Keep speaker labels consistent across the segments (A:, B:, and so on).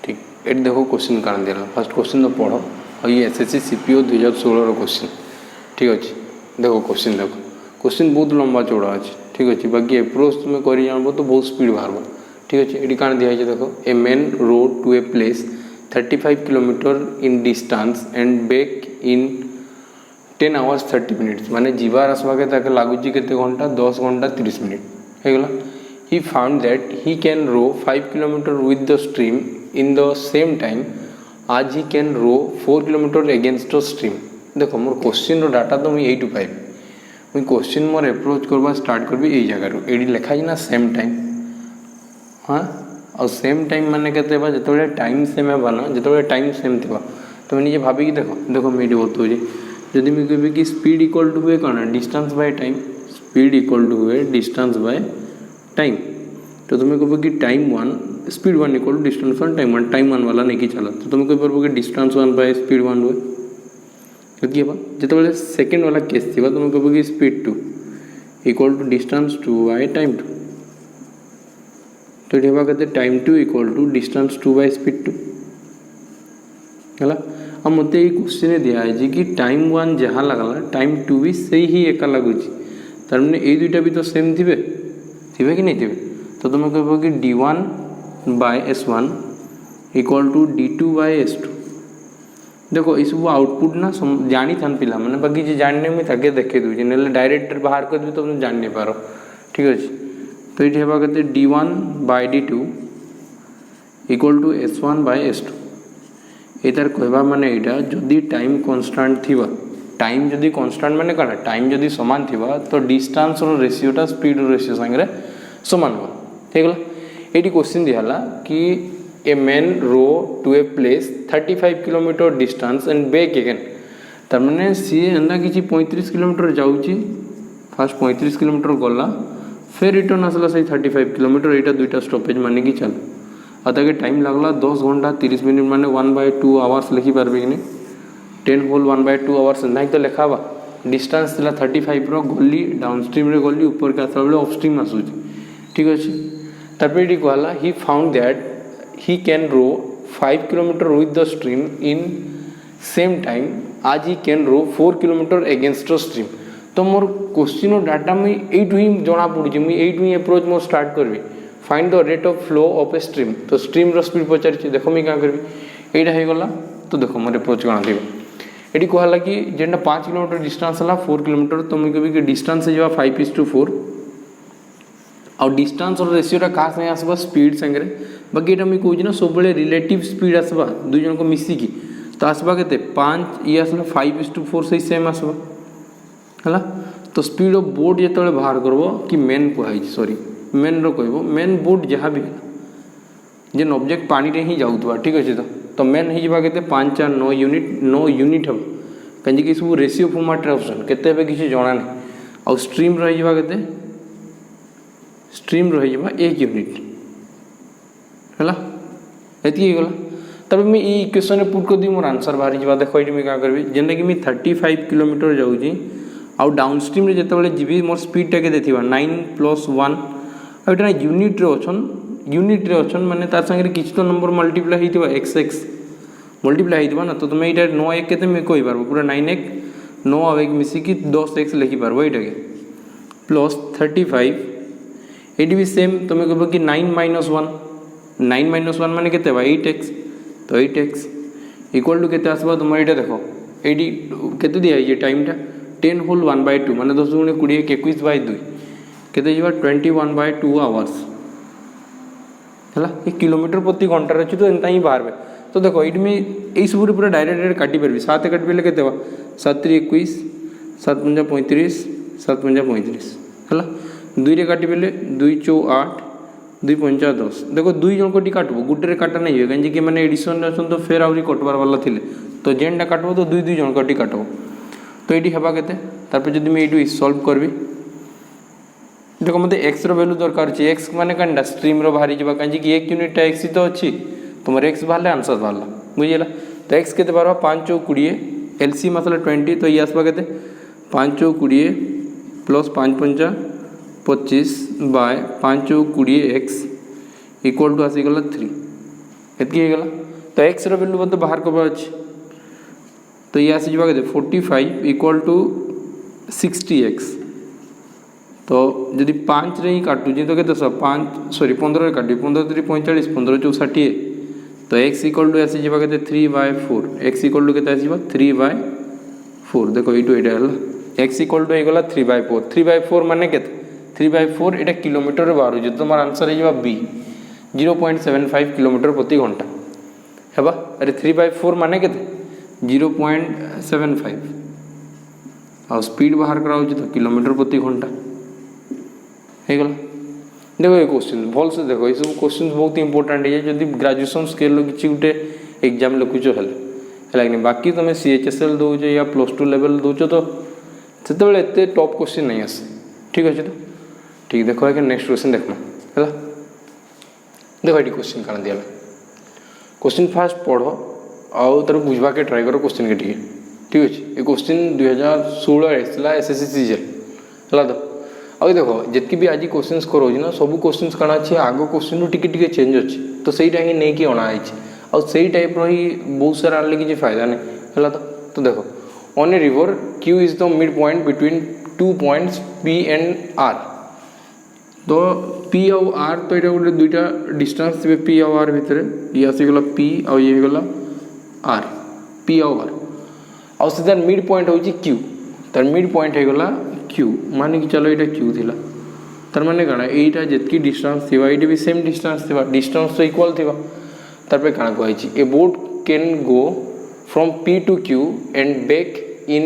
A: ठीक ये देखो क्वेश्चन कान दिया फर्स्ट क्वेश्चन तो पढ़ और ये एसएससी सीपीओ 2016 क्वेश्चन ठीक अच्छे देखो क्वेश्चन बहुत लंबा चौड़ा अच्छे ठीक अच्छे बाकी अप्रोच तुम्हें कर जानब तो बहुत स्पीड बाहर ठीक अच्छे ये कान दिखाई देखो a man rowed to a place 35 kilometre in distance and back in 10 hours 30 minutes माने जीवार आसवाके लगुच के घंटा 10 घंटा 30 minute होगला he found that he can row 5 kilometer with the stream in the same time as he can row 4 kilometer against the stream देखो more question रो data तो मुझे 8 to 5 मुझे question मोर approach करवा स्टार्ट करबी यही जगह रो एडी लिखा है ना सेम टाइम हाँ और सेम टाइम माने कहते बा जतबे टाइम सेम है ना जतबे टाइम सेम थिबा तो मैं निजे भाबी कि देखो मैं बहुत हो जे जदि मैं कहबी कि स्पीड इक्वल टू हुए कौन distance by time speed equal to हुए डिस्टेंस बाय टाइम तो तुम्हें कहो कि time 1 speed 1 equal to distance 1 time 1 वाला नहीं कि चला तो तुम्हें कह पार्बो कि डिस्टेंस 1 बाय स्पीड 1 हुए क्योंकि जो सेकेंड वाला केस थी तुम्हें कहो कि speed 2 equal to distance 2 by time 2 तो ये कहते time 2 equal to distance 2 by speed 2 है अब मत ये क्वेश्चन दिखाई कि टाइम 1 जहाँ लगला टाइम 2 भी से ही एका लगुच तार मैंने ये दुईटा भी तो सेम थे थे कि नहीं थे तो तुम्हें कह कि d1 bye s1 equal to d2 bye s2 देखो इस वो आउटपुट ना जानी था पिला मैंने बाकी जो जानने में थके देखे दूसरे ना डायरेक्ट बाहर कर भी तो तुम जान नहीं पारो ठीक अच्छे तो ये कहते d1 bye d2 equal to s1 bye s2 ये तार कहवा माने यहाँ जदि टाइम कन्स्टांट थी टाइम जदि कन्स्टांट माने कौन टाइम जदि सामान थी तो डिस्टेंस रेसीोटा स्पीड रेसीो सांगे सामान हो ठीक है ये क्वेश्चन दिहला कि a man row to a place 35 kilometre distance and back again तार माने सी एंदा कि 35 किलोमीटर जाऊँगी फास्ट 35 किलोमीटर गला फिर रिटर्न आसला से 35 किलोमीटर यहाँ दुईटा स्टॉपेज माने कि चल अतके टाइम लगला 10 घंटा 30 मिनट माने 1/2 आवर्स लिखी पार्बे कि नहीं 10 होल 1/2 आवर्स नहीं तो लिखा डिस्टेंस था 35 रो गली डाउनस्ट्रीम रे गली ऊपर के आसला बेले अपस्ट्रीम आसूची ठीक अच्छे तापर ये कहला he found that he can row 5 kilometre with the stream in same time आज he can row 4 kilometre against the stream तो मोर क्वेश्चन डाटा मुझे यू ही जना पड़ी मुझे यू ही अप्रोच मोर स्टार्ट करबी find the rate of flow of a stream तो स्ट्रीम रो स्पीड पचार देखो मुझे क्या करी यहाँ हो गला तो देखो मोर अप्रोच कौन थी ये कहला कि जेनटा 5 किलोमीटर डिस्टेंस है 4 किलोमीटर तो मुझे कभी कि डिस्टेंस जा 5:4 और डिस्टेंस और रेसीोटा क्या संगे आसवा स्पीड संगे बाकी ये मुझे कहूँ ना सब रिलेटिव स्पीड आसवा दुई जन को मिसिकी तो आसवा के 5 ये आसला 5:4 से सेम आसवा है तो स्पीड ऑफ बोट जो बाहर करब कि मेन कहुई सॉरी मेन रो कह मेन बोट जहाँ भी जेन ऑब्जेक्ट पानी रे ही जाऊँ ठीक अच्छे तो मेन हो के 5 और 9 यूनिट हम कहीं सब रेसीओ फॉर्मेट ऑप्शन केते किसी जना नहीं और स्ट्रीम रही के स्ट्रीम रही 1 यूनिट है ये गला तब मैं ये इक्वेशन पुट कर दी मोर आंसर बाहरी जा देख ये क्या करी जेनटा कि 35 किलोमीटर जाऊँगी आउ डाउन स्ट्रीम जिते जी मोर स्पीड टा के 9+1 और यूनिट रे अच्छन माने तार संगे किसी तो नंबर मल्टीप्लाई होता x मल्टीप्लाई होता ना तो तुम्हें यहाँ 9 के मैं कही पार्ब पूरा 9 9 और 1 मिसिकी 10x लिखिपार यहाँ के प्लस 35 ये भी सेम तुम्हें कह कि 9 - 1 माने के 8x तो 8x इक्वल टू के तुम ये देखो ये के दिखाई टाइमटा 10 होल 1/2 माने 10 × 20 21/2 के 21/2 आवर्स है ये किलोमीटर प्रति घंटा अच्छी तो एंता ही बाहर तो देखो ये में यही सब पूरा डायरेक्ट काटी पारि 7 काट पे के 7 × 21 7 × 35 7 × 35 है 2 काटी पे 2 × 4 8 2 × 5 10 देखो 2 जन को काटब गोटे काटा नहीं हुए कहीं मैंने एडिशन अच्छे तो फेर आहरी कटबार वाला थे तो जेनटा काटब तो 2 जन को काटब तो ये हवा के जब मैं ये सल्व करी देखो मत एक्स वैल्यू दरकार अच्छे एक्स माने कंडा स्ट्रीम रो बाहरी जावा कहीं 1 यूनिट एक्स ही तो अच्छी तुम एक्स बाहर आंसर बाहर बुझेगा तो एक्स के 5 × 20 एलसी मतलब 20 तो ये आसवा के 5 × 20 plus 5 × 5 25 by 5 × 20 x equal to आसीगला 3 एतकी हो गला तो एक्स रो वैल्यू मते बाहर करबा अछि तो ये आसी जबा के 45 इक्वल टू 60x तो जदि 5 रे ही काटू जी तो केते 15 रे काटी 15 3 45 15 4 60 तो x इक्वल टू आसी जबा के 3/4 x इक्वल टू केते आसीबा 3/4 देखो एटू एटा हला x इक्वल टू हेगला 3/4 3/4 माने केते 3/4 एटा किलोमीटर रे बाहर जे तुम्हार आंसर हेजबा b 0.75 किलोमीटर प्रति घंटा हेबा अरे 3/4 माने केते 0.75 और स्पीड बाहर करा तो किलोमीटर प्रति घंटा हो गला देखो ये क्वेश्चन भल से देखो ये सब क्वेश्चन बहुत इंपोर्टेंट है जदि ग्रेजुएशन स्केल किसी गोटे एग्जाम लिखुच है बाकी तुम CHSL दौच या +2 लेवल दौच तो से एत टॉप क्वेश्चन नहीं आसे ठीक अच्छे तो ठीक देखो आगे नेक्स्ट क्वेश्चन देखना है देखो ये क्वेश्चन कण दिया क्वेश्चन फास्ट पढ़ आउ तार बुझवा के ट्राई करो क्वेश्चन के ठीक अच्छे ये क्वेश्चन 2016 SSC CGL है तो अब देखो जितकी भी आज क्वेश्चन करो ना सब क्वेश्चन कण अच्छे आग क्वेश्चन टिके चेंज अच्छे तो सहीटा ही नहीं कि अणाई आउ से टाइप रही बहुत सारा आने किसी फायदा नहीं है तो देखो on a river Q is the mid point between 2 points P and R तो P आउ R तो ये गोटे दुईटा डिस्टेंस थे P आउ R भितर ये आसीगला P आउ ये गला R P आउ R आउ से तार मिड पॉइंट होची Q तार मिड पॉइंट होगला Q माने कि चलो ये Q थिला तार माने काना एटा जितकी डिस्टेंस थिबा एटा भी सेम डिस्टेंस थिबा डिस्टेंस तो इक्वल थिबा तार पे काना कहैछि a boat can go from P to Q and back in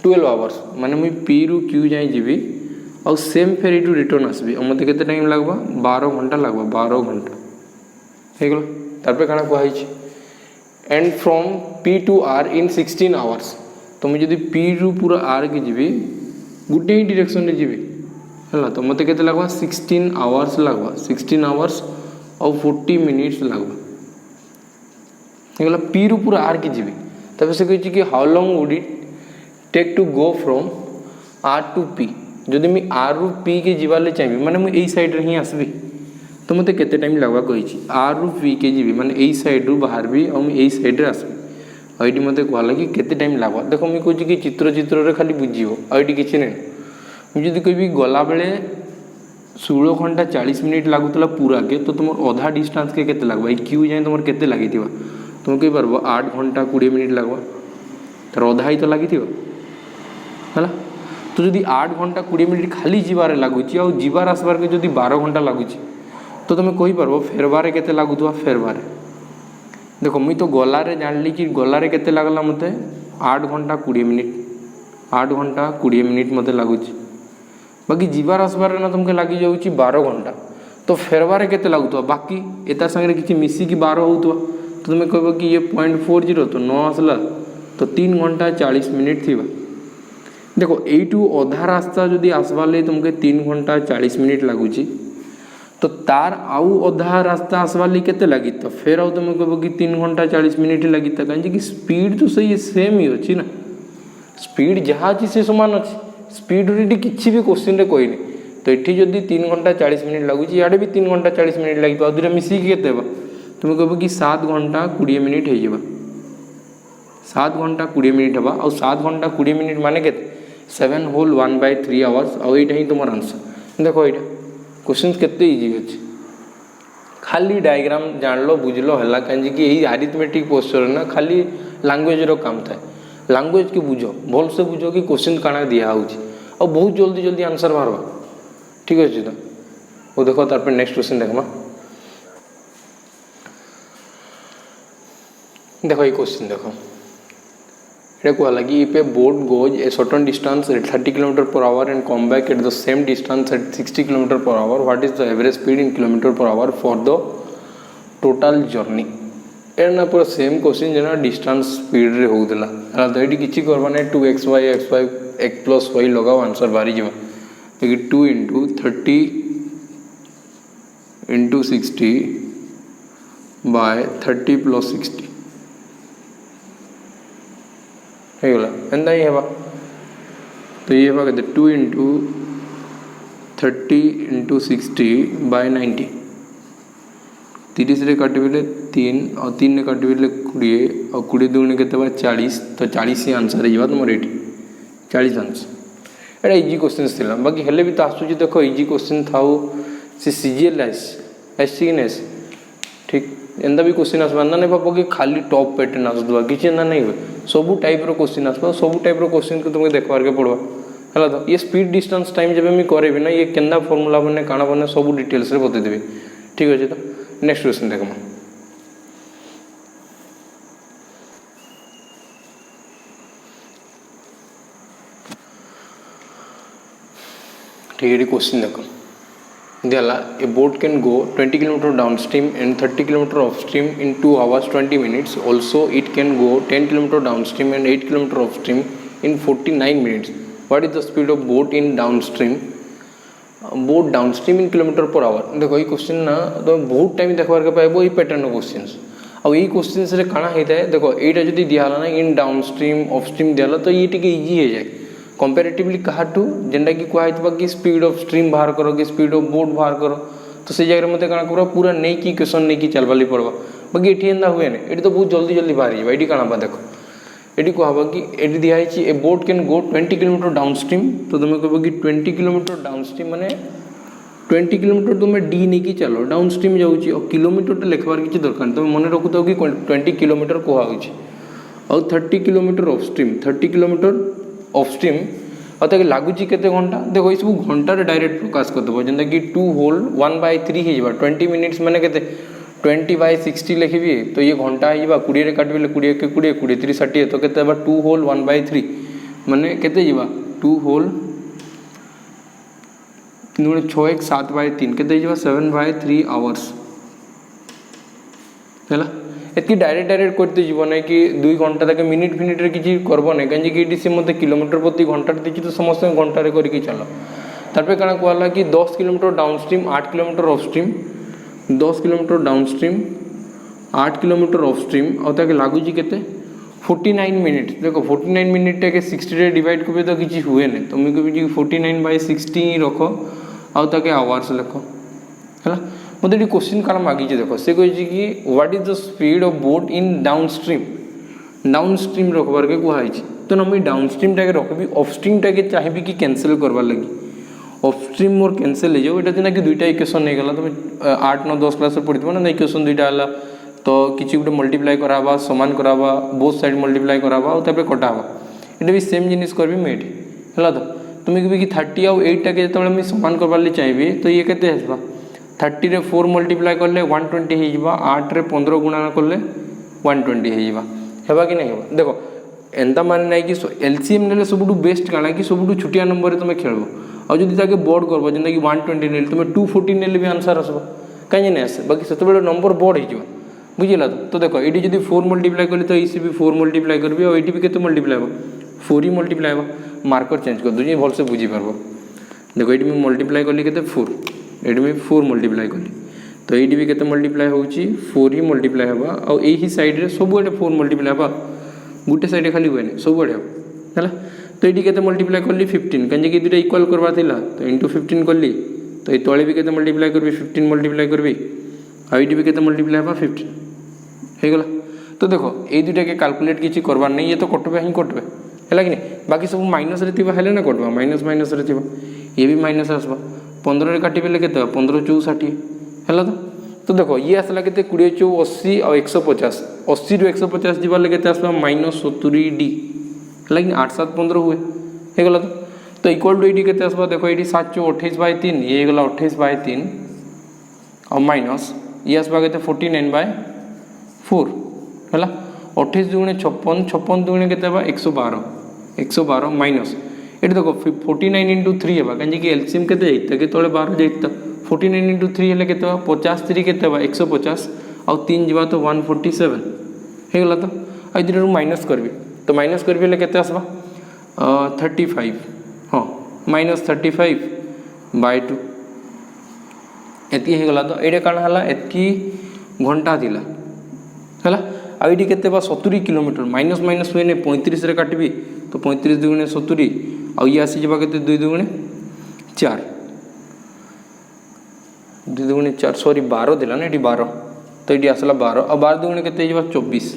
A: 12 hours माने मुई P रु Q जाई जीबी और सेम फेर इटू रिटर्न आसबी मते केते टाइम लागबा 12 घंटा लागबा 12 घंटा हे गेल तार पे काना कहैछि and from P to R in 16 hours तो मुझे जदि P रु पूरा R के जीबी गुटे ही डायरेक्शन रे जीबी हला तो मते केते लागबा 16 आवर्स लागबा 16 आवर्स और 40 मिनिट्स लागबा हेगला P रु पूरा R के जीबी तबे से कहछि कि how long would it take to go from R to P जदि मैं R रु P के जीवाले चाहिए माने मैं एई साइड रे ही आसबी तो मते केते टाइम लागबा कहछि R रु P के जीबी माने एई साइड रु बाहर भी और मैं एई साइड रे आसबी और ये मत कहला कि केते टाइम लागबा देखो मुझे कहछि कि चित्र रे खाली बुझियो और ये किछि नै मुझे जदि कहबी गला बेले 16 घंटा 40 मिनिट लागुतला पूरा के तो तुम अधा डिस्टेंस के केते लागबा Q जाए तुम केते लागिथिबा तुम कहि परबो 8 घंटा 20 मिनिट लागबा तर अधा ही तो लागिथिबा हला तो जदि 8 घंटा 20 मिनिट खाली जीवार लागुची और जीवार आसबार के जदि 12 घंटा लागुची तो तुम कहि परबो फेरबारे केते लागुतबा फेरबारे देखो मुई तो गलारे जानली कि गलारे केते लागला मते 8 घंटा 20 मिनिट 8 घंटा 20 मिनिट मते लागुची बाकी जीवार आसबार ना तुमके लागी जाउची 12 घंटा तो फेरबारे केते लागुतबा बाकी एता संगे किछि मिसी की 12 होउतबा तो तुम कहबो कि ये 0.40 तो 9 आसला तो 3 घंटा 40 मिनिट थिबा देखो एटू अधा रास्ता जदि आसबाले तुमके 3 घंटा 40 मिनिट लागुची तो तार आउ अधा रास्ता आसबाले केते लागी तो फेर आउ तुम कहबो कि 3 घंटा 40 मिनिट लागी त काहे कि स्पीड तो सही सेम ही अछि ना स्पीड जहाँ अछि से समान अछि स्पीड रे किछि भी क्वेश्चन रे कोइनी तो एठी जदि 3 घंटा 40 मिनिट लागुची याडे भी 3 घंटा 40 मिनिट लागि पा दुरे मिसी के केते बा तुम कहबो कि 7 घंटा 20 मिनिट हे जेबा 7 घंटा 20 मिनिट हबा और 7 घंटा 20 मिनिट माने केते 7 होल 1/3 आवर्स और एटा ही तुमर आंसर देखो एटा क्वेश्चन केते इजी अछि खाली डायग्राम जान लो बुझ लो हला कांजी कि एही अरिथमेटिक पोस्चर ना खाली लैंग्वेज रो काम थाए लैंग्वेज के बुझो भल से बुझो कि क्वेश्चन काना दिया होउची और बहुत जल्दी जल्दी आंसर मारबा ठीक अछि तो वो देखो तार पे नेक्स्ट क्वेश्चन देखमा देखो ये क्वेश्चन देखो ये कहला कि if a boat goes a certain distance at 30 km/h and come back at the same distance at 60 km/h what is the average speed in km/h for the total journey एना पूरा same question जना distance speed रे होउदला हला तो eighty किछि करबा नै 2xy xy x + y लगाओ answer बारी जेबा कि 2 * 30 * 60 / 30 + 60 हेगला एंदा ही हेबा तो ये हेबा के 2 * 30 * 60 / 90 30 रे काटिबेले 3 और 3 रे काटिबेले 20 और 20 दुगुणे केते बा 40 तो 40 ही आंसर है जीवा तुम एटी 40 आंसर। एटा इजी क्वेश्चन थिला बाकी हेले भी तो आसुची देखो इजी क्वेश्चन थाउ से सीजीएल एस सीनेस ठीक एंदा भी क्वेश्चन आसबा ना नहीं पापो कि खाली टॉप पैटर्न आसदवा किछि ना नहीं सब टाइप रो क्वेश्चन आसबा सब टाइप रो क्वेश्चन को तुमके देखबार के पड़वा हला तो ये स्पीड डिस्टेंस टाइम जब मैं करेबी ना ये केंदा फार्मूला बने काना बने सब डिटेल्स रे बते देबी ठीक अछि। तो नेक्स्ट क्वेश्चन देखम ठीक है क्वेश्चन देखो दिला ए boat can go 20 km downstream and 30 km upstream in 2 hours 20 minutes also it can go 10 km downstream and 8 km upstream in 49 minutes what is the speed of boat in downstream boat downstream in kilometre per our देखो ये question ना तो बहुत time देखबार के पाइबो ये pattern questions अब ये questions रे काना होता है देखो एटा जदी दियाला ना इन डाउनस्ट्रीम अपस्ट्रीम दियाला तो ये टिके इजी हो जाए कंपैरेटिवली कहाटू जेंडा कि कहवा कि स्पीड ऑफ स्ट्रीम बाहर करो कि स्पीड ऑफ बोट बाहर करो तो से जगह मत काना करो पूरा नहीं कि क्वेश्चन नहीं कि चलवाली पड़वा बाकी एठी एंदा हुए ने एठी तो बहुत जल्दी जल्दी बाहर जाए एठी काना बा देखो एठी कहवा कि एठी दिया है ए boat can go 20 km downstream तो तुम कहबो कि 20 km डाउनस्ट्रीम माने 20 km तुम डी नहीं कि चलो डाउनस्ट्रीम जाउची और किलोमीटर तो लिखबार किछि दरकार तुम मन रखुतो कि 20 km को आउची और 30 km अपस्ट्रीम 30 km अपस्ट्रीम और तक लगुच केते घंटा देखो ये सब घंटा डायरेक्ट प्रकाश करदेव जेनता कि 2 होल 1/3 हो 20 मिनिट्स माने केते 20/60 लिखी तो ये घंटा हो 20 रे काटबे 20 के 20 20 3 60 तो केते 2 होल 1/3 माने केते जीवा 2 होल 3 6 1 7/3 केते जीवा 7/3 आवर्स हैला एतकी डायरेक्ट करते जीव ना कि 2 घंटा तक मिनिट फिनिट रे किछि करबो नै कहीं कि से मते किलोमीटर प्रति घंटा देखि तो समस्त घंटा रे करिकि चलो तारपे काना कहला कि 10 km downstream 8 km upstream 10 km downstream 8 km upstream और ताके लागुची केते 49 मिनिट देखो 49 मिनिट के 60 रे डिवाइड करबे तो किछि हुए नै तुम कहबी 49/60 रखो और ताके आवर्स लिखो हैला मतलब ये क्वेश्चन काना मागी देखो से कही कि what is the speed of boat in downstream रखबार के कहई तो ना डाउनस्ट्रीम टाके रखबी अपस्ट्रीम टाके चाहिए कि कैंसिल करबार लगी अपस्ट्रीम मोर कैंसिल हो जाओ एटा जेना कि दुईटा इक्वेशन नहीं गला तुम 8 9 10 क्लास रे पढ़िथबो ना इक्वेशन दुईटा हला तो किछि गुटे मल्टीप्लाई कराबा समान कराबा बोथ साइड मल्टीप्लाई कराबा और तापर कटाबा एटा भी सेम जिनिस करबी मेट हला तो तुम कहबी कि 30 और 8 टाके जतबे मैं समान करबार ले चाहिए तो ये केते हेबा 30 रे 4 मल्टीप्लाई करले 120 हो जावा 8 रे 15 गुणा करले 120 हो जावा हेबा कि नहीं हेबा देखो एंता माने नहीं कि एलसीएम नेले सबुटू बेस्ट काना कि सबुटू छुटिया नंबर रे तुम खेलबो और जदी ताके बोर्ड करबो जेंदा कि 120 नेले तुम 240 नेले भी आंसर आसबो काहे नै आसे बाकी सेतबेले नंबर बोर्ड हो जावा बुझिला तो देखो एडी जदी 4 मल्टीप्लाई करले तो इसी भी 4 मल्टीप्लाई करबी और एडी भी केते मल्टीप्लाई हो 4 ही मल्टीप्लाई हो मार्कर चेंज कर दो भल से बुझी पारबो देखो एडी में मल्टीप्लाई करली केते 4 एडी में 4 मल्टीप्लाई कली तो ये भी केते मल्टीप्लाई होची 4 ही मल्टीप्लाई हबा और यही साइड रे सब एटे 4 मल्टीप्लाई हबा गुटे साइड खाली हुए नै सब एटे हला तो ये केते मल्टीप्लाई करली 15 कहीं कि दुटा इक्वल करबा थिला तो इनटू 15 करली तो ये तळे भी केते मल्टीप्लाई करबी 15 मल्टीप्लाई करबी और ये भी केते मल्टीप्लाई हबा 15 हे गला तो देखो ए दुटा के कैलकुलेट किछि करबा नै ये तो कटबे ही कटबे हला कि नै बाकी सब माइनस रे थिबा हेले ना कटबा माइनस रे थिबा ये भी माइनस आसबा 15 रे काटी बेले केते 15 4 60 हैला तो देखो ये आसला केते 20 4 80 और 150 80 रो 150 जीवा ले केते आसबा -70 डी लेकिन 8 7 15 हुए हे गला तो इक्वल टू 80 केते आसबा देखो 80 7 4 28/3 ये गला 28/3 और माइनस ये आसबा केते 49/4 हैला 28 दुगुणे 56 56 दुगुणे केते बा 112 माइनस ये देखो 49 into 3 है कहीं कि एलसीएम केते जाइता के तळे 12 जाइता 49 into 3 हेले केते 50 3 केते 150 और 3 जीवा तो 147 हे गला तो आ इधर माइनस करबी तो माइनस करबी हेले केते आसबा 35 हां -35/2 एती हे गला तो एडे काना हला एती घंटा थिला हला आ इडी केते बा 70 किलोमीटर माइनस माइनस हुए ने 35 रे काटबी तो 35 दुगुणे 70 और ये आसी जबा केते 2 दुगुणे 4 2 दुगुणे 4 सॉरी 12 दिला ना एटी 12 तो ये आसला 12 और 12 दुगुणे केते जीवा 24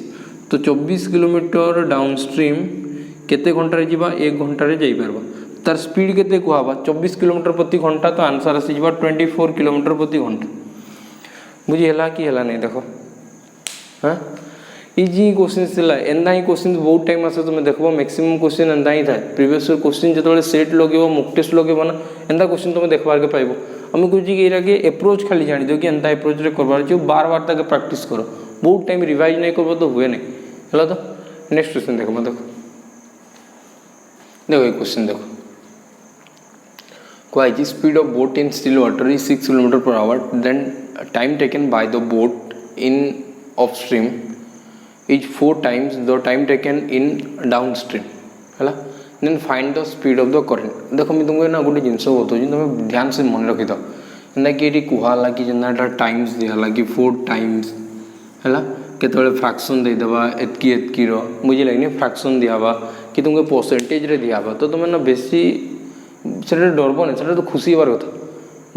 A: तो 24 किलोमीटर डाउन स्ट्रीम केते घंटा जीवा 1 घंटा रे जाई परबा तार स्पीड केते कुहाबा 24 किलोमीटर प्रति घंटा तो आंसर आसी जीवा 24 किलोमीटर प्रति घंटा बुझी हला कि हला नहीं देखो हाँ इजी क्वेश्चन थिला एंदा ही क्वेश्चन बहुत टाइम आसे तुम देखबो मैक्सिमम क्वेश्चन एंदा ही थाए प्रीवियस ईयर क्वेश्चन जतबे सेट लगेबो मॉक टेस्ट लगेबो ना एंदा क्वेश्चन तुम देखबार के पाइबो हम कुछ कि एरा के अप्रोच खाली जानि दो कि एंदा अप्रोच रे करबार छै बार बार तक प्रैक्टिस करो बहुत टाइम रिवाइज नहीं करबो तो हुए नहीं हला तो नेक्स्ट क्वेश्चन देखो देखो ये क्वेश्चन देखो quite speed of boat in still water is 6 kilometre per hour then time taken by the boat in of stream is 4 times the time taken in downstream है then find the speed of the current देखो मैं तुमको ना गोटे जिनस बताऊँ तुम ध्यान से मन रखी था एंदा कि ये कहला कि जेना टाइम्स दिहला कि 4 टाइम्स है केतबे फ्रैक्शन दे देबा एतकी रो मुझे लगने फ्रैक्शन दियाबा कि तुमको परसेंटेज रे दियाबा तो तुम ना बेसी से डरब ना से तो खुशी हबार कथा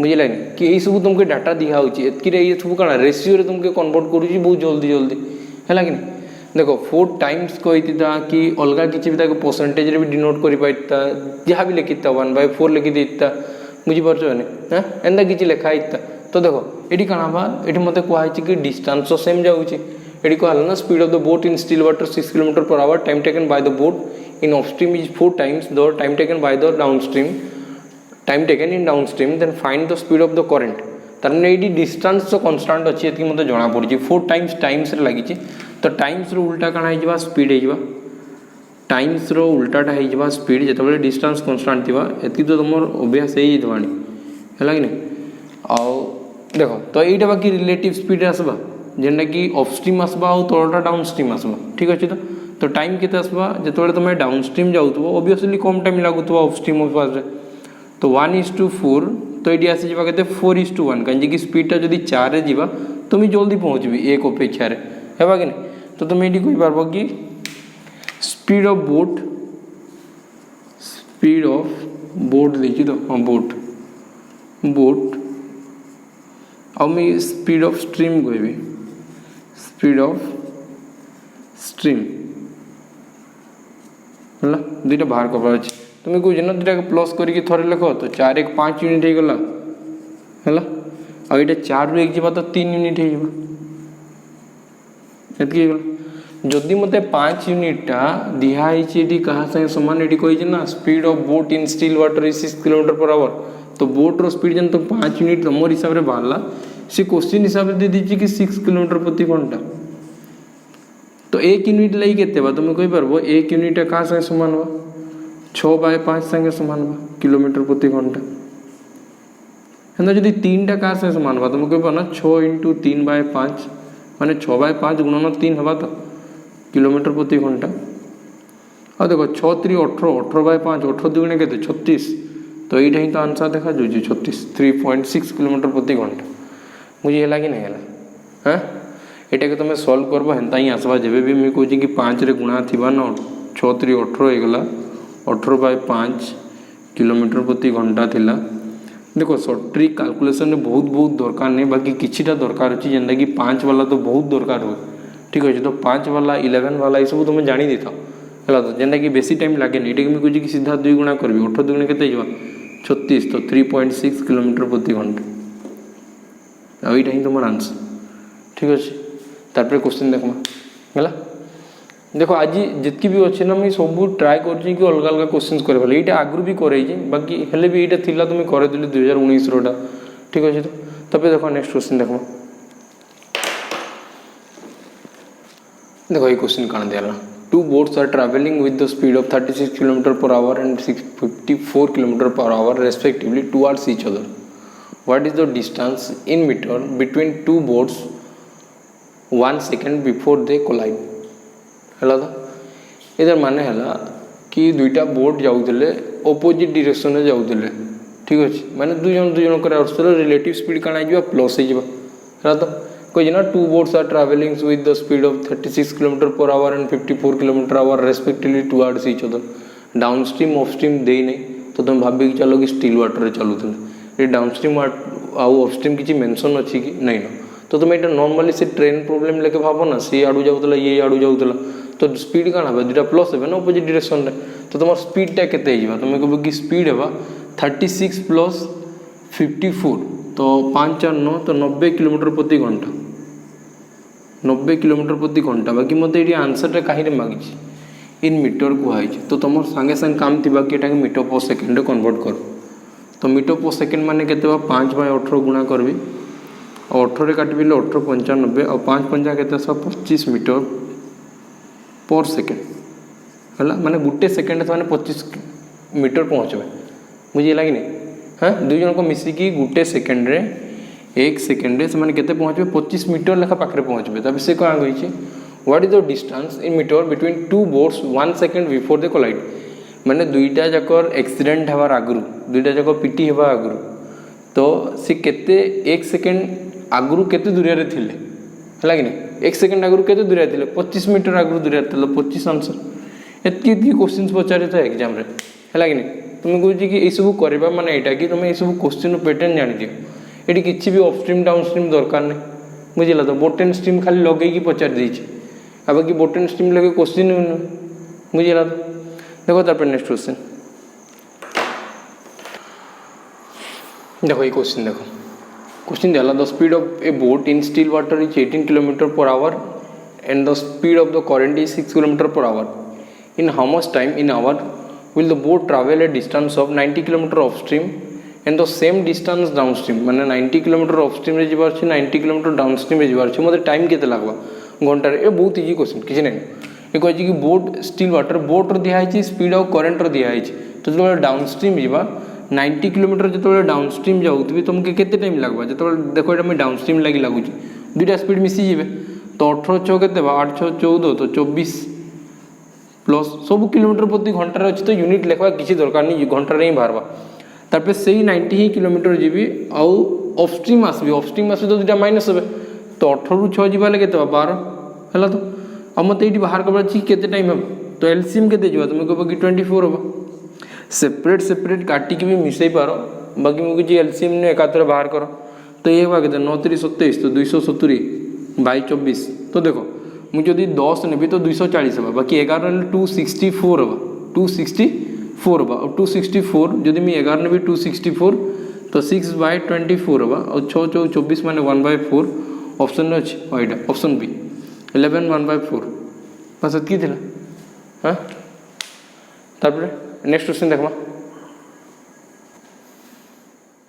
A: मुझे लगने कि यही सब तुमको डाटा दिया होची एतकी रे ये सब कण रेशियो रे तुमको कन्वर्ट करूची बहुत जल्दी जल्दी है कि नहीं देखो 4 टाइम्स कही था कि अलग किसी भी ताको परसेंटेज रे भी डिनोट करि पाइता जहाँ भी लिखिता 1/4 लिखि देता बुझी पारछो ने हां एंदा किछि लेखा आइता तो देखो एडी काना बा एडी मते कोहा छि कि डिस्टेंस तो सेम जाउछि एडी कहला ना speed of the boat in still water 6 kilometre per hour time taken by the boat in upstream is 4 times the time taken by the downstream time taken in downstream then find the speed of the current तारने एडी distance तो constant अछि एतकी मते जणा पड़छि 4 times रे लागिछि तो times रो उल्टा काना है जवा स्पीड है जवा टाइम्स रो उल्टाटा है जवा स्पीड जतबे डिस्टेंस कांस्टेंट थिबा एतकी तो तुमर अभ्यास ही दवानी हैला कि नहीं आ देखो तो एटा बाकी रिलेटिव स्पीड आसबा जेंडा कि अपस्ट्रीम आसबा और तळटा डाउनस्ट्रीम आसबा ठीक अछि तो टाइम केते आसबा जतबे तुमे डाउनस्ट्रीम जाउतबो ऑब्वियसली कम टाइम लागुतबा अपस्ट्रीम पास रे तो 1:4 तो एडी आसी जवा केते 4:1 काजे कि स्पीडटा जदी 4 रे जीवा तुम जल्दी पहुंचबी एक अपेक्षा रे हेबा कि नहीं तो तुम ये कही पार्ब कि स्पीड ऑफ बोट देखी तो हाँ बोट आ मैं स्पीड ऑफ स्ट्रीम कहबी स्पीड ऑफ स्ट्रीम है दुईटा बाहर करवार अच्छे तुम्हें कह ना दुटा प्लस करके थोड़े लिख तो 4 1 5 यूनिट हो गला है आ ये 4 रू 1 जावा तो 3 यूनिट हो जदि मते 5 यूनिटा दिहाई कहा संगे समान ये कही ना speed of boat in still water is 6 kilometre per our तो बोट रो स्पीड जन तो 5 यूनिट तुम हिसाब से बाहरला से क्वेश्चन हिसाब से दे दीजिए कि 6 किलोमीटर प्रति घंटा तो 1 यूनिट लई केते बा तुम कहि परबो 1 यूनिट का संगे समान बा 6/5 संगे समान बा किलोमीटर प्रति घंटा हेना जदि 3टा का संगे समान बा तुम कहबो ना 6 × 3/5 माने 6/5 गुणन 3 हवा तो किलोमीटर प्रति घंटा और देखो 6 3 18 18/5 18 दुगुणे केते 36 तो यही ही तो आंसर देखा जो 36 3.6 किलोमीटर प्रति घंटा मुझे है कि नहीं है हाँ यहाँ के तुम सल्व करब हेन्ता ही आसवा जब भी मुझे कहूँ कि 5 रे गुणा थी ना 6 3 18 होगला 18/5 किलोमीटर प्रति घंटा थिला देखो सर्ट ट्रिक कैलकुलेशन बहुत दरकार नहीं बाकी किछिटा दरकार अच्छी जेनता कि 5 वाला तो बहुत दरकार हुए ठीक अच्छे तो 5 वाला 11 वाला ये सब तुम जानी देता है तो जेनता कि बेसी टाइम लगे नहीं ये मुझे कि सीधा 2 गुणा करी 18 दुगुणे केते जवा 36 तो 3.6 किलोमीटर प्रति घंटा यहाँ ही तुम आंसर ठीक अच्छे तापर क्वेश्चन देखमा है देखो आज जितकी भी अच्छे ना मुझे सब ट्राए कर अलग अलग क्वेश्चन कर ये आगु भी करे बाकी हेले भी ये थिला तुम्हें करदेली 2019 रोटा ठीक अच्छे तो तब देखो नेक्स्ट क्वेश्चन देखो देखो ये क्वेश्चन कौन दिया two boats are travelling with the speed of 36 kilometre per hour and 54 kilometre per hour respectively towards each other what is the distance in metre between two boats 1 second before they collide है इधर माने है कि दुईटा boat जाऊले opposite direction में जाऊले ठीक अच्छे माने दुई जन रिलेटिव स्पीड कण हो प्लस है तो कही ना two boats are travelling with the speed of 36 kilometre per hour and 54 kilometre hour respectively towards each other downstream upstream दे नहीं तो तुम भाविक चलो कि स्टिल वाटर चलुले ये डाउन स्ट्रीम आउ अपस्ट्रीम किसी मेंशन अच्छी कि नहीं ना तो तुम यहाँ नॉर्मली से ट्रेन प्रोब्लेम लेके भाव ना, सी आड़ू जाऊला ये आड़ू जाऊला तो स्पीड कौन है दुटा प्लस है ना अपोजिट डायरेक्शन में, तो तुम स्पीडटा केते तुम कह कि स्पीड है 36 प्लस 54 तो 5 4 9 तो 90 किलोमीटर प्रति घंटा, 90 किलोमीटर प्रति घंटा। बाकी मत ये आंसरटा कहीं मांगी इन मीटर कहुई, तो तुम सागे सागे काम थी कि मीटर पर सेकेंड कन्वर्ट कर। तो मीटर पर सेकेंड मान के 5/18 गुणा करी और 18 काटि 18 95 और 5 5 के 25 मीटर पर सेकेंड है, माने गोटे सेकेंड से 25 मीटर पहुँचे बुझेगा कि नहीं। हाँ दुई जन को मिसिकी गोटे सेकेंड रे 1 सेकेंड से केते पहुँचे 25 मीटर लेखा पाखे पहुँचे। तब से कौन कही what is the distance in metre between two boats 1 second before the collide, माने दुईटा जाकर एक्सीडेंट हबार आगु दुईटा जाक पिटी हवा आगु तो सी केते 1 सेकेंड आगु केते दूरिया रे थिले है कि नहीं, 1 सेकेंड आगु केते दूरिया थिले 25 मीटर आगु दूरिया थिले 25 आंसर एतकी क्वेश्चन पचारि था एग्जाम रे है कि नहीं। तुम कह कि सब करवा माने यहाँ कि तुम ये क्वेश्चन पैटर्न जानी दियो, ये किसी भी अपस्ट्रीम डाउनस्ट्रीम दरकार नहीं बुझेगा। तो बोट एंड स्ट्रीम खाली लगे पचार देछे अब बाकी बोट एंड स्ट्रीम लगे क्वेश्चन बुझेगा। तो देखो तापर नेक्स्ट क्वेश्चन देखो ये क्वेश्चन देखो क्वेश्चन दिया the speed of a boat in still water is 18 kilometre per hour and the speed of the current is 6 kilometre per hour in how much time in hour will the boat travel a distance of 90 km upstream and the same distance downstream, माने 90 km upstream रे जीवार छी 90 km downstream रे जीवार छी मते time केते लागबा घंटा रे। ए बहुत इजी क्वेश्चन किछि नै ए कहै छी कि बोट स्टिल वाटर बोट रो दिया है स्पीड और करंट रो दिया है तो जो डाउनस्ट्रीम जीवा 90 km जो डाउनस्ट्रीम जाउतबी तुमके केते टाइम लागबा जो देखो एटा मैं डाउनस्ट्रीम लागि लागुची दुईटा स्पीड मिसी जीवे तो 18 6 केते 8 6 14 तो 24 प्लस सब किलोमीटर प्रति घंटार अच्छे तो यूनिट लिखा किसी दरकार नहीं घंटार ही बाहर तार से 90 ही किलोमीटर जीवी आउ अपस्ट्रीम आसबि अपस्ट्रीम आस तो दुटा माइनस हे तो 18 ରୁ 6 जीवा के 12 है तो आ मत ये बाहर कर टाइम हम तो एलसीएम के तुम कह कि 24 हम सेपरेट सेपरेट काटिकी भी मिसई पार बाकी मुझे एलसीएम ने एकाथरे बाहर कर तो ये हुआ के 9 3 27 तो 270 बाई 24 तो देखो मुझे जब 10 नेबी तो 240 हवा बाकी 11 264 हवा 264 हवा और 264 जब मैं 11 नेबी 264 तो 6/24 हवा और 6 4 24 माने 1/4 ऑप्शन अच्छे यहाँ ऑप्शन बी 11 1/4 बस ये थी। हाँ तापर नेक्स्ट क्वेश्चन देखा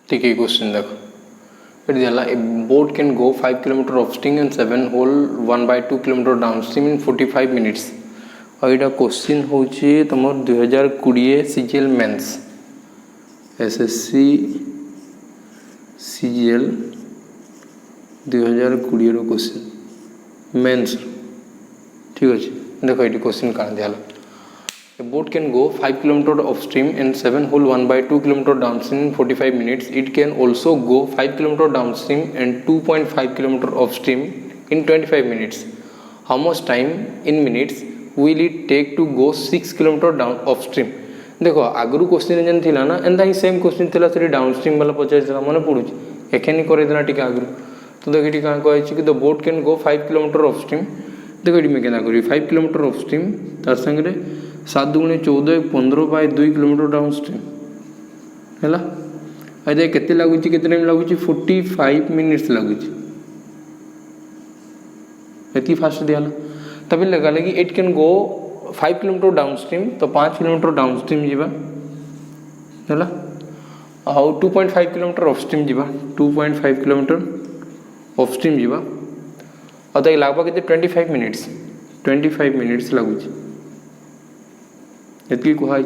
A: ठीक है क्वेश्चन देखो a boat can go 5 km upstream and 7 whole 1/2 km downstream in 45 minutes और यहाँ क्वेश्चन हूँ तुम 2020 CGL मेन्स SSC CGL 2020 रो क्वेश्चन मेन्स ठीक अच्छे देखो ये क्वेश्चन कौन दिया A boat can go 5 km upstream and 7 whole 1/2 km downstream in 45 minutes. It can also go 5 km downstream and 2.5 km upstream in 25 minutes. How much time in minutes will it take to go 6 km down upstream? देखो आगु question जेन थिला ना एंदा ही same question थिला से downstream वाला पचार मन पड़ुची एखेनी करे देना टिके आगु तो देख ये कहाँ कही कि the boat can go 5 km upstream देखो ये मैं करी 5 km upstream तार संगे 7 दूनी 14 15/2 किलोमीटर डाउनस्ट्रीम है अरे के लगुच के टाइम लगुच 45 मिनिट्स लगुच ये फास्ट दिया तब लगा कि it can go 5 kilometre downstream तो 5 किलोमीटर डाउनस्ट्रीम जीवा है आउ 2.5 किलोमीटर अपस्ट्रीम जीवा 2.5 किलोमीटर अपस्ट्रीम जीवा और तो लगभग के 25 मिनिट्स लगुच ये कहुई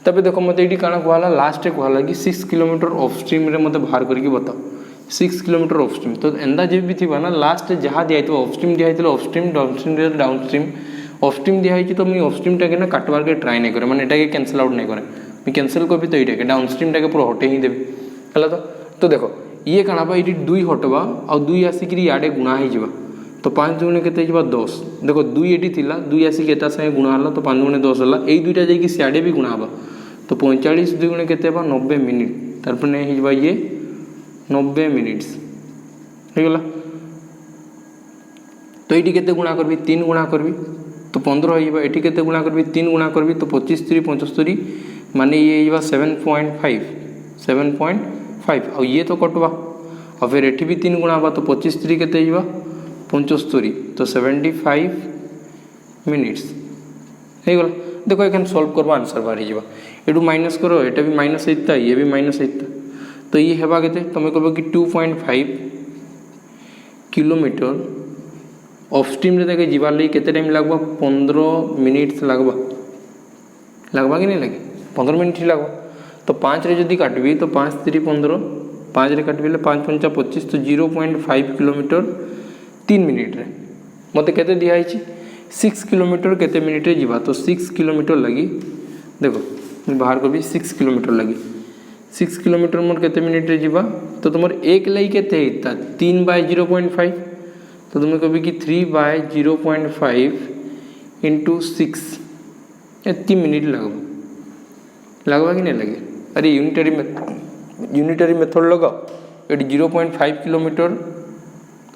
A: तब देखो मत ये कौन कहला लास्ट कहला कि 6 किलोमीटर अपस्ट्रीम रे मत बाहर करके बताओ 6 किलोमीटर अपस्ट्रीम तो एंदा जब भी थी ना लास्ट जहाँ दिखाई अपस्ट्रीम दिखाई अपस्ट्रीम डाउनस्ट्रीम डाउनस्ट्रीम अपस्ट्रीम दिखाई तो मुझे अपस्ट्रीम टाके ना काटवार के ट्राए नहीं करे मैंने ये कैंसल आउट नहीं करे मुझे कैंसल कर तो ये डाउनस्ट्रीम टाके पूरा हटे ही देवी है तो देखो ये कौन बा ये 2 हटवा और 2 आसिक इे गुणा हो तो 5 दूने के 10 देखो 2 ये थी 2 आसिक एटा संगे गुणा है तो 5 दूने 10 है यही दुईटा जाकि सियाड़े भी गुणा हाँ तो 45 2 गुणे के 90 मिनिट तार ये 90 मिनिट्स होगला तो ये केते गुणा करबी 3 गुणा करबी तो 15 हो ये केते गुणा करबी 3 गुणा करबी तो 25 3 75 माने ये 7.5 7.5 और ये तो कटवा और फिर एठी भी 3 गुणा तो 25 3 केते 75 तो 75 मिनिट्स हो गला। देखो एखन सॉल्व करबा आंसर बाहरी जावा एटू माइनस करो एटा भी माइनस होता ये भी माइनस होता तो ये हेबा केते तुम कहबो कि 2.5 किलोमीटर ऑफ स्ट्रीम रे देखे जीवार लई केते टाइम लागबा 15 मिनिट्स लागबा कि नहीं लगे 15 मिनट ही लागबा तो 5 रे जदी काटबी तो 5 3 15 5 रे काटबी 5 5 25 तो 0.5 किलोमीटर 3 मिनिट रे मते केते दिया है 6 किलोमीटर केते मिनिट रे जीवा तो 6 किलोमीटर लगी देखो बाहर को भी 6 किलोमीटर लगी 6 किलोमीटर मोर केते मिनिट रे जीवा तो तुमर एक लई केते हिता 3 बाय 0.5 तो तुम कभी कि 3 बाय 0.5 इंटू 6 एत्ती मिनिट लगवा कि नहीं लगे अरे यूनिटरी मेथड लगाओ ये 0.5 किलोमीटर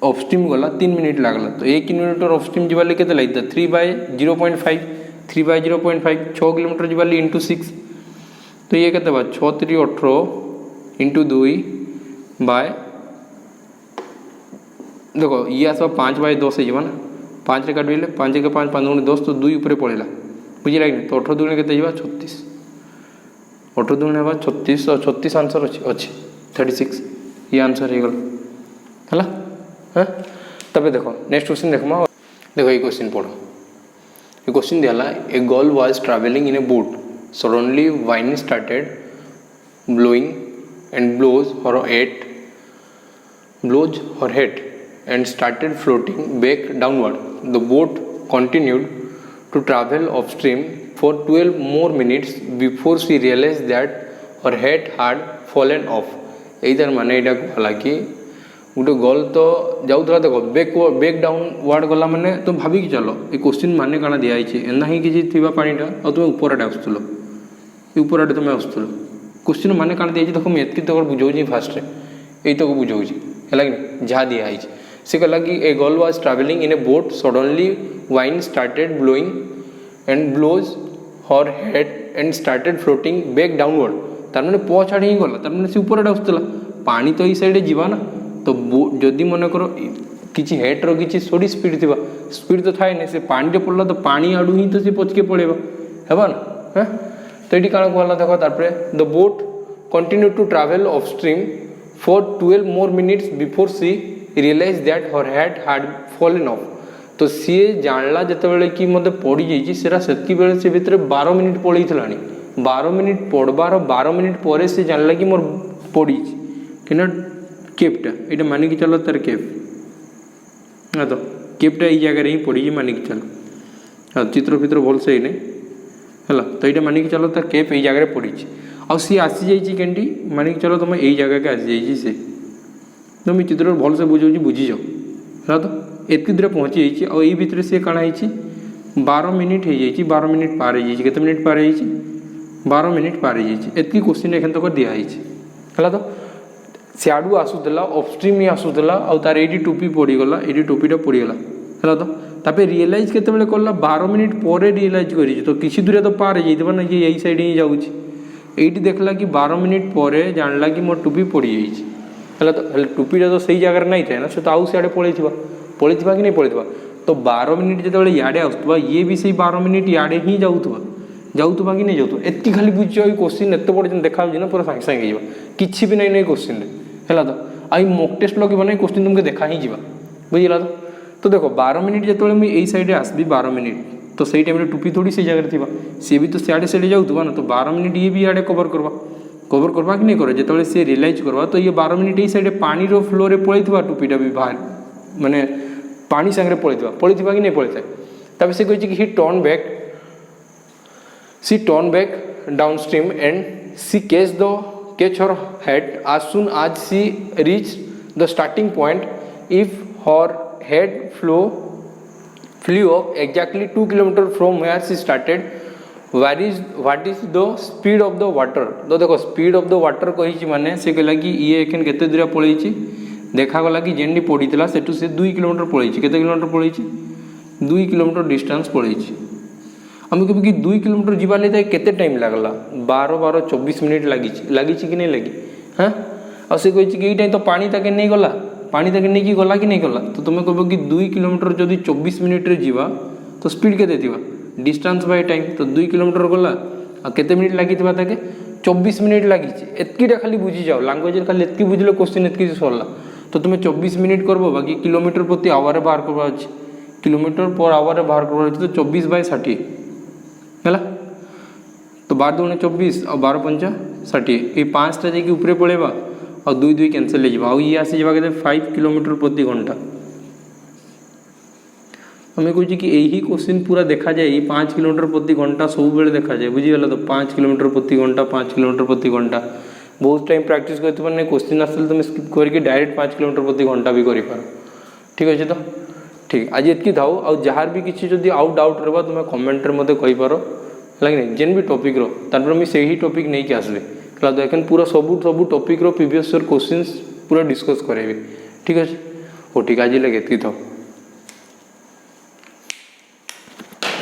A: ऑफ स्ट्रीम गला 3 मिनिट लगला तो 1 किलोमीटर ऑफ स्ट्रीम जीवा केते लगता 3 बाय 0.5 3 बाय 0.5 6 किलोमीटर जीवा इंटू 6 तो ये केते 6 3 18 इंटू 2 बाय देखो ये आसवा 5 बाय 10 हो ना 5 रे काटबे 5 के 5 5 10 तो 2 ऊपर पड़ेगा बुझिला कि तो 18 दुणे केते 36 18 दुणे 36 और 36 आंसर अच्छे 36 ये आंसर हो गला हाँ तबे देखो नेक्स्ट क्वेश्चन देखमा देखो ये क्वेश्चन पढ़ो ये क्वेश्चन दियाला a girl was travelling in a boat suddenly wind started blowing and blows her head and started floating back downward. The boat continued to travel upstream for 12 more minutes before she realized that her head had fallen off. इधर माने इटा कहला कि गोटे girl तो जाऊला देख back downward गला माने तो भाभी कि चलो ये क्वेश्चन माने काना दिया एना ही किसी थी पानीटा और तुम ऊपर आड़े आसुल ऊपर आड़े तुम आसुल क्वेश्चन माने काना दिया देखो मुझे तक बुझाऊँ फास्ट यही तक बुझाऊँ है कि जहाँ दिखाई से कहला कि a girl was travelling in a boat suddenly wind started blowing and blows her head and started floating back downward तार मैंने प छाड़ी ही गला तार मैंने से ऊपर आड़े आसुला पानी तो ये साइड जीवा ना तो जदि मन कर किसी हेड्र किसी सोड़ी स्पीड थी स्पीड तो थाए ना से पानी पड़ला तो पानी आड़ू ही तो सी पचके पड़ेगा है ना हाँ तो ये कण कहला देख तार the boat continue to travel of stream for 12 more minutes before she realized that her head had fallen off तो सी जानला जिते कि मत पड़ जाइए से बेले से भितर 12 मिनिट पड़ानी 12 मिनिट पड़बार 12 मिनिट पर से जानला कि मोर पड़ी कि केपटा ये मानिक चलो तार केप हाँ तो केपटा ये जगह ही पड़ी मानिक चलो हाँ चित्र फित्र भल से है तो ये मानिक चलो तार केप ये जगह पड़ी आ सी आसी जाइए मानिक चलो तुम यही जगह के आसी जाइए से तो मुझे चित्र भल से बुझाऊँ बुझी जाओ है तो एत दूर पहुँची जाइए और भितर सी कण है 12 मिनिट हो जाइए 12 मिनिट पार हो जाइए मिनिट पार हो 12 मिनिट पार हो जाइए एतकी क्वेश्चन एखन तक दिखाई है तो सियाड़ू आसूला अपस्ट्रीम ही आसूला और तार ये टोपी पड़गला ये टोपीटा पड़गला है तो तापर रियलाइज केते कला 12 मिनिट पर रियलाइज कर तो किसी दूर तो पार हो जाइए ना ये यही साइड ही जाऊँगी ये देखला कि 12 मिनिट पर जानला कि मोर टोपी पड़ जाइए तो टोपीटा तो सही जगह नहीं था ना से तो आउ सियाड़े पड़े कि नहीं पड़े तो 12 मिनिट जो इे आसुवा ये भी सही 12 मिनिट इे ही जाऊथुवा कि नहीं जाऊथुवा एति खाली बुझ क्वेश्चन एत बड़े देखा ना पूरा सागे सागे हो किसी भी नहीं क्वेश्चन है तो आई मॉक टेस्ट लगे ना क्वेश्चन तुमको देखा ही जा बुझला तो देखो 12 मिनिट जो मुझे साइड आसबी 12 मिनिट तो सही टाइम टोपी थोड़ी सी जगह थी सी भी तो सियाड़े सियाड़े जाऊथुवा ना तो 12 मिनिट ये भी इे कवर करवा कि नहीं करे जो सी रियलाइज करवा तो ये 12 मिनिट ये साइड पानी फ्लो रे पड़े टोपीटा भी बाहर माने पानी सांगे पड़े कि नहीं पड़े तब से कही कि she turn back downstream and she catch her head as soon as she reached the starting point. If her head flew up exactly 2 km from where she started, what is the speed of the water? तो देखो speed of the water कही माने से कहला कि ये एखन केते दूर पड़े देखागला कि जेन पड़ी सेठू से 2 किलोमीटर पलैछि केते किलोमीटर पलैछि 2 किलोमीटर डिस्टेंस पलैछि आम कह कि 2 किलोमीटर जीवा लगे केते टाइम लगला 12 मिनिट लगी कि नहीं लगी हाँ आ से कही कि यही तो पानी तक नहीं गला पानी तक नहीं गला कि नहीं गला तो तुम्हें कह कि 2 किलोमीटर जदि 24 मिनिट रे जीवा तो स्पीड केते थिबा डिस्टेंस बाय टाइम तो 2 किलोमीटर गला आ केते मिनिट लगी थिबा ताके 24 मिनिट लगी एतकीटा खाली बुझी जाओ लैंग्वेज खाली एतकी बुझले क्वेश्चन एतकी सरला तो तुम्हें 24 मिनिट करबो बाकी किलोमीटर प्रति आवर बाहर करबा अछि किलोमीटर पर आवर बाहर करबा अछि तो 24/60 है तो 12 दूने 24 और 12 पंचा 60 ये 5टा जाकि ऊपर पड़ेगा और 2 कैंसल हो ये आसी जावा के 5 किलोमीटर प्रति घंटा हमें कहे कि यही क्वेश्चन पूरा देखा जाए 5 किलोमीटर प्रति घंटा सब बेले देखा जाए बुझीगला तो 5 किलोमीटर प्रति घंटा 5 किलोमीटर प्रति घंटा बहुत टाइम प्रैक्टिस करते क्वेश्चन आसले तुम स्किप करके डायरेक्ट 5 किलोमीटर प्रति घंटा भी कर ठीक अच्छे तो ठीक आज ये थाऊ आ जार भी किसी जब आउ डाउट रहा तुम कमेंट मत कहीपर है जेन भी टॉपिक रो मुझे से ही टॉपिक नहीं आसबे देखन पूरा सब टॉपिक रो प्रीवियस ईयर क्वेश्चंस पूरा डिस्कस करेबी ठीक अच्छे हो ठीक आज लगे थाऊ।